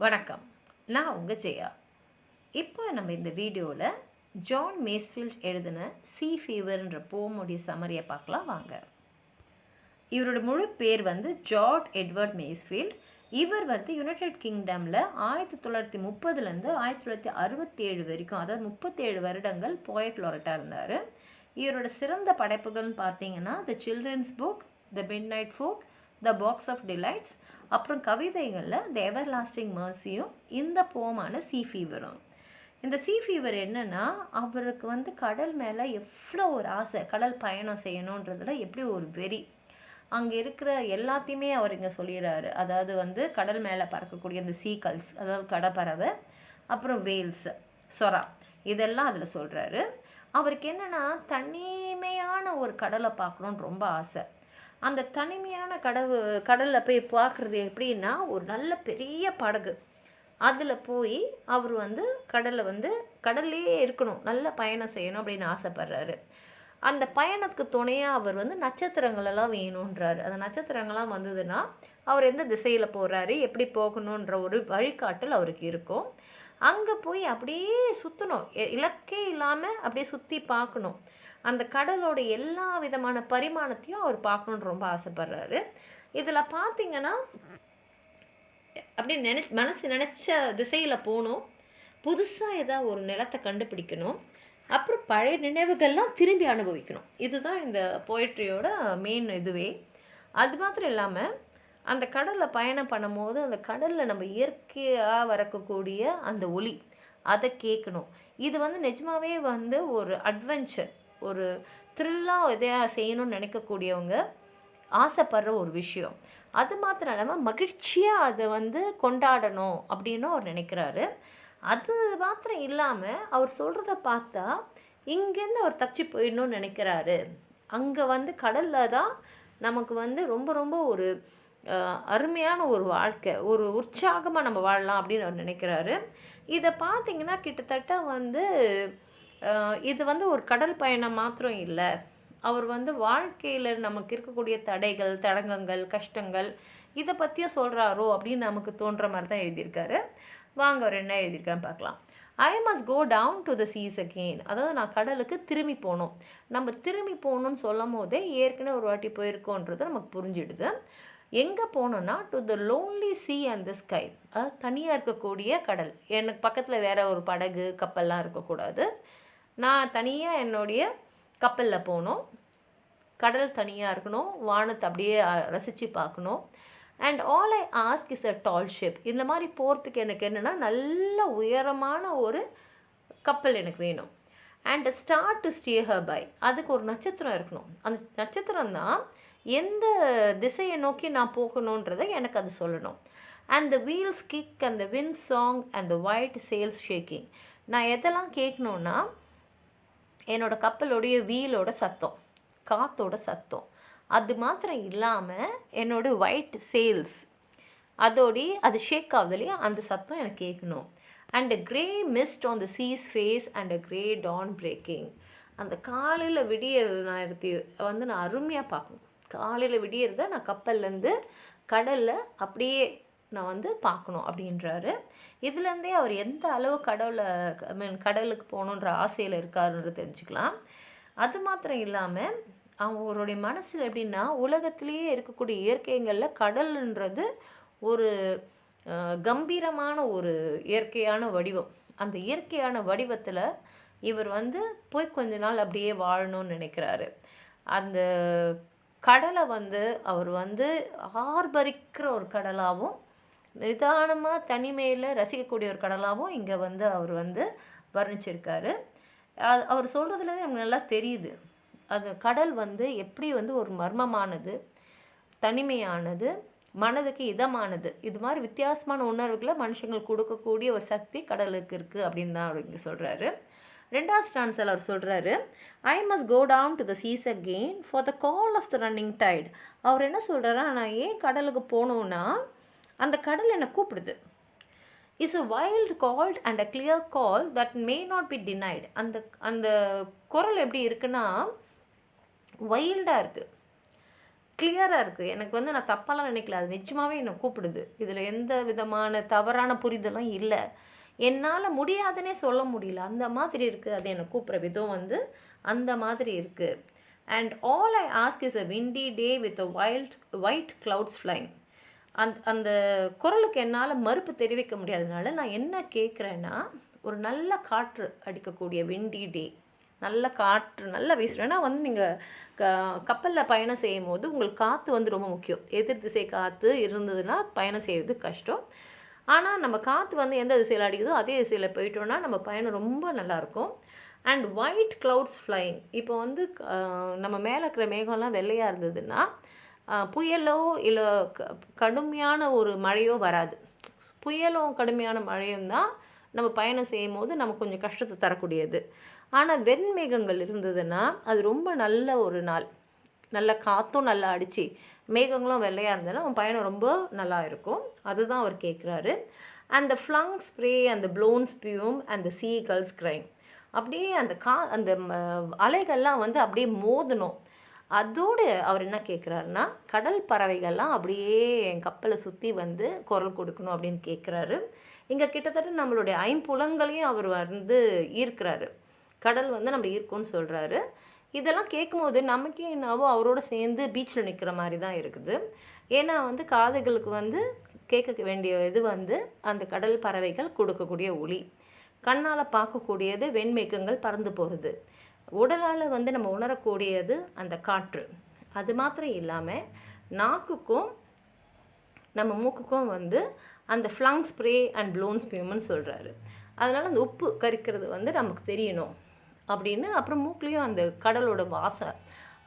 வணக்கம், நான் உங்கள் ஜெயா. இப்போ நம்ம இந்த வீடியோவில் ஜான் மேஸ்ஃபீல்ட் எழுதின சீ ஃபீவர்ன்ற போமுடைய சம்மரியை பார்க்கலாம் வாங்க. இவரோட முழு பேர் ஜார்ஜ் எட்வர்ட் மேஸ்ஃபீல்ட். இவர் யுனைடெட் கிங்டமில் 1930லேருந்து 1967 வரைக்கும், அதாவது 37 வருடங்கள் போயட் லாரட்டாக இருந்தார். இவரோட சிறந்த படைப்புகள்னு பார்த்தீங்கன்னா the children's book, the midnight folk, the box of delights, அப்புறம் கவிதைகளில் த எவர் லாஸ்டிங் மர்சியும் இந்த போமான சீ ஃபீவரும். இந்த சீ ஃபீவர் என்னென்னா, அவருக்கு கடல் மேலே எவ்வளோ ஒரு ஆசை, கடல் பயணம் செய்யணுன்றதுல எப்படி ஒரு வெறி. அங்கே இருக்கிற எல்லாத்தையுமே அவர் இங்கே சொல்லிடுறாரு. அதாவது கடல் மேலே பறக்கக்கூடிய அந்த சீகல்ஸ், அதாவது கடற்பறவை, அப்புறம் வேல்ஸ், சொரா, இதெல்லாம் அதில் சொல்கிறாரு. அவருக்கு என்னென்னா தனிமையான ஒரு கடலை பார்க்கணுன்னு ரொம்ப ஆசை. அந்த தனிமையான கடலில் போய் பார்க்குறது எப்படின்னா, ஒரு நல்ல பெரிய படகு, அதில் போய் அவர் கடலில் கடல்லையே இருக்கணும், நல்ல பயணம் செய்யணும் அப்படின்னு ஆசைப்படுறாரு. அந்த பயணத்துக்கு துணையாக அவர் நட்சத்திரங்களெல்லாம் வேணுன்றாரு. அந்த நட்சத்திரங்கள்லாம் வந்ததுன்னா அவர் எந்த திசையில் போகிறாரு, எப்படி போகணுன்ற ஒரு வழிகாட்டல் அவருக்கு இருக்கும். அங்கே போய் அப்படியே சுற்றணும், இலக்கே இல்லாமல் அப்படியே சுற்றி பார்க்கணும். அந்த கடலோட எல்லா விதமான பரிமாணத்தையும் அவர் பார்க்கணுன்னு ரொம்ப ஆசைப்படுறாரு. இதில் பார்த்திங்கன்னா அப்படி மனசு நினச்ச திசையில் போகணும், புதுசாக ஏதாவது ஒரு நிலத்தை கண்டுபிடிக்கணும், அப்புறம் பழைய நினைவுகள்லாம் திரும்பி அனுபவிக்கணும். இதுதான் இந்த போய்ட்ரியோட மெயின் இதுவே. அது மாத்திரம் இல்லாமல் அந்த கடலில் பயணம் பண்ணும்போது அந்த கடலில் நம்ம இயற்கையாக வரக்கூடிய அந்த ஒலி அதை கேட்கணும். இது நிஜமாகவே ஒரு அட்வென்ச்சர், ஒரு த்ரில்லாக எதையாக செய்யணும்னு நினைக்கக்கூடியவங்க ஆசைப்படுற ஒரு விஷயம். அது மாத்திரம் இல்லாமல் மகிழ்ச்சியாக அதை கொண்டாடணும் அப்படின்னு அவர் நினைக்கிறாரு. அது மாத்திரம் இல்லாமல் அவர் சொல்கிறத பார்த்தா இங்கேருந்து அவர் தப்பிச்சு போயிடணும்னு நினைக்கிறாரு. அங்கே கடலில் தான் நமக்கு ரொம்ப ரொம்ப ஒரு அருமையான ஒரு வாழ்க்கை, ஒரு உற்சாகமாக நம்ம வாழலாம் அப்படின்னு அவர் நினைக்கிறாரு. இதை பார்த்திங்கன்னா கிட்டத்தட்ட இது ஒரு கடல் பயணம் மாத்திரம் இல்லை, அவர் வாழ்க்கையில் நமக்கு இருக்கக்கூடிய தடைகள், தடங்கங்கள், கஷ்டங்கள் இதை பற்றியும் சொல்கிறாரோ அப்படின்னு நமக்கு தோன்ற மாதிரி தான் எழுதியிருக்காரு. வாங்க அவர் என்ன எழுதியிருக்கான்னு பார்க்கலாம். I must go down to the seas again. அதாவது நான் கடலுக்கு திரும்பி போகணும். நம்ம திரும்பி போகணுன்னு சொல்லும் போதே ஏற்கனவே ஒரு வாட்டி போயிருக்கோன்றது நமக்கு புரிஞ்சிடுது. எங்கே போனோன்னா to the lonely sea and the sky, அதாவது தனியாக இருக்கக்கூடிய கடல். எனக்கு பக்கத்தில் வேறு ஒரு படகு கப்பல்லாம் இருக்கக்கூடாது. நான் தனியாக என்னுடைய கப்பலில் போகணும், கடல் தனியாக இருக்கணும், வானத்தை அப்படியே ரசித்து பார்க்கணும். And all I ask is a tall ship. இந்த மாதிரி போகிறதுக்கு எனக்கு என்னென்னா நல்ல உயரமான ஒரு கப்பல் எனக்கு வேணும். And start to stay her by, அதுக்கு ஒரு நட்சத்திரம் இருக்கணும். அந்த நட்சத்திரம் தான் எந்த திசையை நோக்கி நான் போகணுன்றதை எனக்கு அது சொல்லணும். And the wheels kick and the wind song and the white sales shaking. நான் எதெல்லாம் கேட்கணுன்னா என்னோடய கப்பலோடைய வீலோட சத்தம், காற்றோட சத்தம், அது மாத்திரம் இல்லாமல் என்னோடய ஒயிட் சேல்ஸ் அது ஷேக் ஆகுது இல்லையா, அந்த சத்தம் எனக்கு கேட்கணும். And grey mist on the sea's face and a grey dawn breaking. அந்த காலையில் விடியறது நான் அருமையாக பார்க்கணும். காலையில் விடியறத நான் கப்பல்லேருந்து கடலில் அப்படியே நான் பார்க்கணும் அப்படின்றாரு. இதுலேருந்தே அவர் எந்த அளவு கடலுக்கு போகணுன்ற ஆசையில் இருக்காருன்றது தெரிஞ்சுக்கலாம். அது மாத்திரம் இல்லாமல் அவருடைய மனசில் எப்படின்னா, உலகத்திலேயே இருக்கக்கூடிய இயற்கைகளில் கடல்ன்றது ஒரு கம்பீரமான ஒரு இயற்கையான வடிவம். அந்த இயற்கையான வடிவத்தில் இவர் போய் கொஞ்ச நாள் அப்படியே வாழணும்னு நினைக்கிறாரு. அந்த கடலை அவர் ஆர்ப்பரிக்கிற ஒரு கடலாகவும் நிதானமாக தனிமையில் ரசிக்கக்கூடிய ஒரு கடலாகவும் இங்கே அவர் வர்ணிச்சிருக்காரு. அவர் சொல்கிறதுலேருந்து எனக்கு நல்லா தெரியுது, அது கடல் எப்படி ஒரு மர்மமானது, தனிமையானது, மனதுக்கு இதமானது. இது மாதிரி வித்தியாசமான உணர்வுகளை மனுஷங்களுக்கு கொடுக்கக்கூடிய ஒரு சக்தி கடலுக்கு இருக்குது அப்படின்னு தான் அவர் இங்கே சொல்கிறாரு. ரெண்டாவது ஸ்டான்ஸில் அவர் சொல்கிறாரு, I must go down to the seas again for the call of the running tide. அவர் என்ன சொல்கிறாரா, நான் ஏன் கடலுக்கு போகணுன்னா அந்த கடல் என்னை கூப்பிடுது. Is a wild called and a clear call that may not be denied. அந்த குரல் எப்படி இருக்குன்னா வைல்டாக இருக்குது, கிளியராக இருக்குது. எனக்கு வந்து நான் தப்பாலாம் நினைக்கல. அது நிஜமாவே என்னை கூப்பிடுது. இதில் எந்த விதமான தவறான புரிதலும் இல்லை. என்னால் முடியாதுன்னே சொல்ல முடியல. அந்த மாதிரி இருக்குது. அது என்னை கூப்பிட்ற விதம் வந்து அந்த மாதிரி இருக்குது. And all I ask is a windy day with a white clouds flying. அந்த குரலுக்கு என்னால் மறுப்பு தெரிவிக்க முடியாதனால நான் என்ன கேட்குறேன்னா, ஒரு நல்ல காற்று அடிக்கக்கூடிய விண்டி டே, நல்ல காற்று நல்லா வீசுகிறோம். ஏன்னா வந்து நீங்கள் கப்பலில் பயணம் செய்யும் போது உங்களுக்கு காற்று வந்து ரொம்ப முக்கியம். எதிர் திசை காற்று இருந்ததுன்னா பயணம் செய்கிறது கஷ்டம். ஆனால் நம்ம காற்று வந்து எந்த திசையில் அடிக்குதோ அதே திசையில் போயிட்டோன்னா நம்ம பயணம் ரொம்ப நல்லாயிருக்கும். And white clouds flying. இப்போ வந்து நம்ம மேலே இருக்கிற மேகம்லாம் வெள்ளையாக இருந்ததுன்னா புயலோ இல்லை கடுமையான ஒரு மழையோ வராது. புயலும் கடுமையான மழையும் தான் நம்ம பயணம் செய்யும் போது நமக்கு கொஞ்சம் கஷ்டத்தை தரக்கூடியது. ஆனால் வெண்மேகங்கள் இருந்ததுன்னா அது ரொம்ப நல்ல ஒரு நாள். நல்ல காற்றும் நல்லா அடித்து மேகங்களும் வெள்ளையாக இருந்ததுன்னா அவன் பயணம் ரொம்ப நல்லா இருக்கும். அதுதான் அவர் கேட்குறாரு. And the flung spray and the blown spume and the seagulls crying. அப்படியே அந்த அலைகள்லாம் வந்து அப்படியே மோதணும். அதோடு அவர் என்ன கேட்குறாருன்னா, கடல் பறவைகள்லாம் அப்படியே என் கப்பலை சுற்றி வந்து குரல் கொடுக்கணும் அப்படின்னு கேட்குறாரு. இங்கே கிட்டத்தட்ட நம்மளுடைய ஐம்புலங்களையும் அவர் வந்து ஈர்க்கிறாரு. கடல் வந்து நம்ம ஈர்க்கும்னு சொல்கிறாரு. இதெல்லாம் கேட்கும்போது நமக்கே என்னவோ அவரோட சேர்ந்து பீச்சில் நிற்கிற மாதிரி தான் இருக்குது. ஏன்னா வந்து காதுகளுக்கு வந்து கேட்க வேண்டிய இது வந்து அந்த கடல் பறவைகள் கொடுக்கக்கூடிய ஒலி, கண்ணால் பார்க்கக்கூடியது வெண்மேகங்கள் பறந்து போகிறது, உடலால் வந்து நம்ம உணரக்கூடியது அந்த காற்று. அது மாத்திரம் இல்லாமல் நாக்குக்கும் நம்ம மூக்குக்கும் வந்து அந்த ஃப்ளங் ஸ்ப்ரே அண்ட் ப்ளோன் ஸ்பியூம்னு சொல்கிறாரு. அதனால் அந்த உப்பு கரிக்கிறது வந்து நமக்கு தெரியணும் அப்படின்னு. அப்புறம் மூக்குலேயும் அந்த கடலோட வாசம்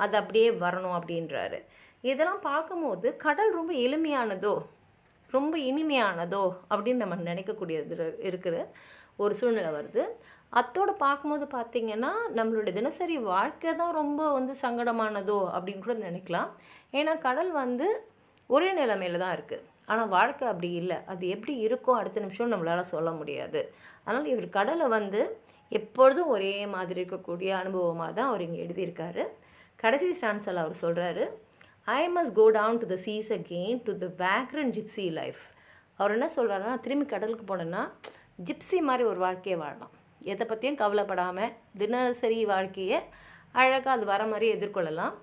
அது அப்படியே வரணும் அப்படின்றாரு. இதெல்லாம் பார்க்கும்போது கடல் ரொம்ப எளிமையானதோ ரொம்ப இனிமையானதோ அப்படின்னு நம்ம நினைக்கக்கூடியது இருக்கிற ஒரு சூழ்நிலை வருது. அத்தோடு பார்க்கும்போது பார்த்திங்கன்னா நம்மளுடைய தினசரி வாழ்க்கை தான் ரொம்ப வந்து சங்கடமானதோ அப்படின்னு கூட நினைக்கலாம். ஏன்னா கடல் வந்து ஒரே நிலைமையில் தான் இருக்குது. ஆனால் வாழ்க்கை அப்படி இல்லை. அது எப்படி இருக்கும் அடுத்த நிமிஷம் நம்மளால் சொல்ல முடியாது. அதனால் இவர் கடலை வந்து எப்பொழுதும் ஒரே மாதிரி இருக்கக்கூடிய அனுபவமாக தான் அவர் இங்கே எழுதியிருக்காரு. கடைசி ஸ்டான்ஸில் அவர் சொல்கிறாரு, I must go down to the seas again to the vagrant gypsy life. அவர் என்ன சொல்கிறாருன்னா, திரும்பி கடலுக்கு போனோன்னா ஜிப்சி மாதிரி ஒரு வாழ்க்கையை வாழலாம். எதை பற்றியும் கவலைப்படாமல் தினசரி வாழ்க்கையை அழகாக அது வர மாதிரி எதிர்கொள்ளலாம்.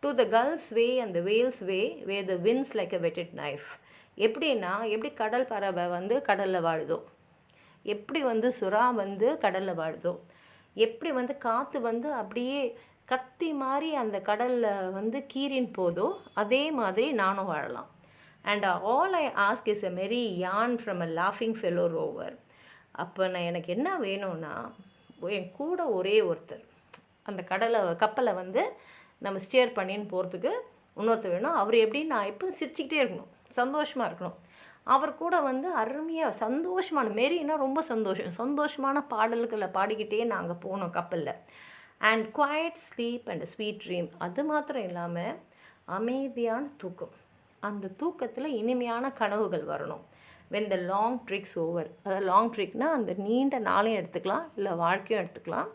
To the gull's way and the whale's way where the wind's like a whetted knife. எப்படின்னா எப்படி கடல் பறவை வந்து கடலில் வாழுதோ, எப்படி வந்து சுறா வந்து கடலில் வாழுதோ, எப்படி வந்து காற்று வந்து அப்படியே கத்தி மாதிரி அந்த கடலில் வந்து கீறின் போதோ அதே மாதிரி நானும் வாழலாம். And all I ask is a மெரி யான் ஃப்ரம் அ லாஃபிங் ஃபெலோ ரோவர். அப்போ எனக்கு என்ன வேணும்னா, என் கூட ஒரே ஒருத்தர் அந்த கப்பலை வந்து நம்ம ஸ்டியர் பண்ணின்னு போகிறதுக்கு இன்னொருத்தர் வேணும். அவர் எப்படின்னு நான் எப்போ சிரிச்சுக்கிட்டே இருக்கணும், சந்தோஷமாக இருக்கணும். அவர் கூட வந்து அருமையாக சந்தோஷமான மெரினா ரொம்ப சந்தோஷமான பாடல்களை பாடிக்கிட்டே நாங்கள் போனோம் கப்பலில். And quiet sleep and sweet dream. அது மாத்திரம் இல்லாமல் அமைதியான தூக்கம். அந்த தூக்கத்தில் இனிமையான கனவுகள் வரணும். when the long tricks over. அதாவது லாங் ட்ரிக்னால் அந்த நீண்ட நாளையும் எடுத்துக்கலாம், இல்லை வாழ்க்கையும் எடுத்துக்கலாம்.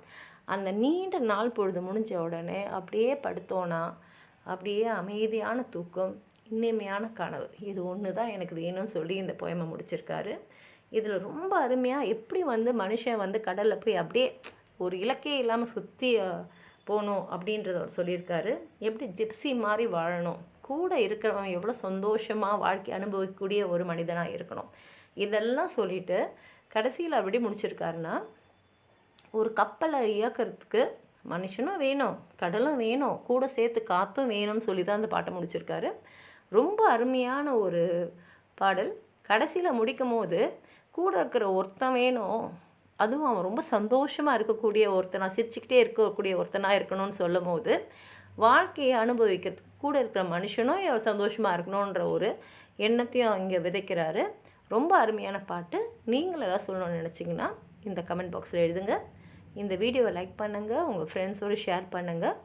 அந்த நீண்ட நாள் பொழுது முடிஞ்ச உடனே அப்படியே படுத்தோன்னா அப்படியே அமைதியான தூக்கம், இனிமையான கனவு, இது ஒன்று தான் எனக்கு வேணும்னு சொல்லி இந்த போயமை முடிச்சிருக்காரு. இதில் ரொம்ப அருமையாக எப்படி வந்து மனுஷன் வந்து கடலில் போய் அப்படியே ஒரு இலக்கே இல்லாமல் சுற்றி போகணும் அப்படின்றத அவர் சொல்லியிருக்காரு. எப்படி ஜிப்சி மாதிரி வாழணும், கூட இருக்கிறவன் எவ்வளோ சந்தோஷமாக வாழ்க்கை அனுபவிக்கக்கூடிய ஒரு மனிதனாக இருக்கணும், இதெல்லாம் சொல்லிவிட்டு கடைசியில் அப்படி முடிச்சிருக்காருன்னா, ஒரு கப்பலை இயக்கிறதுக்கு மனுஷனும் வேணும், கடலும் வேணும், கூட சேர்த்து காற்றும் வேணும்னு சொல்லி தான் அந்த பாட்டை முடிச்சிருக்காரு. ரொம்ப அருமையான ஒரு பாடல். கடைசியில் முடிக்கும் போது கூட இருக்கிற ஒருத்தன் வேணும், அதுவும் அவன் ரொம்ப சந்தோஷமாக இருக்கக்கூடிய ஒருத்தனாக, சிரிச்சுக்கிட்டே இருக்கக்கூடிய ஒருத்தனாக இருக்கணும்னு சொல்லும் போது வாழ்க்கையை அனுபவிக்கிறதுக்கு கூட இருக்கிற மனுஷனும் சந்தோஷமாக இருக்கணுன்ற ஒரு எண்ணத்தையும் இங்கே விதைக்கிறாரு. ரொம்ப அருமையான பாட்டு. நீங்கள் எதாவது சொல்லணும்னு நினச்சிங்கன்னா இந்த கமெண்ட் பாக்ஸில் எழுதுங்க. இந்த வீடியோவை லைக் பண்ணுங்கள், உங்கள் ஃப்ரெண்ட்ஸோடு ஷேர் பண்ணுங்கள்.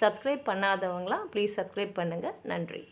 சப்ஸ்கிரைப் பண்ணாதவங்களாம் ப்ளீஸ் சப்ஸ்கிரைப் பண்ணுங்கள். நன்றி.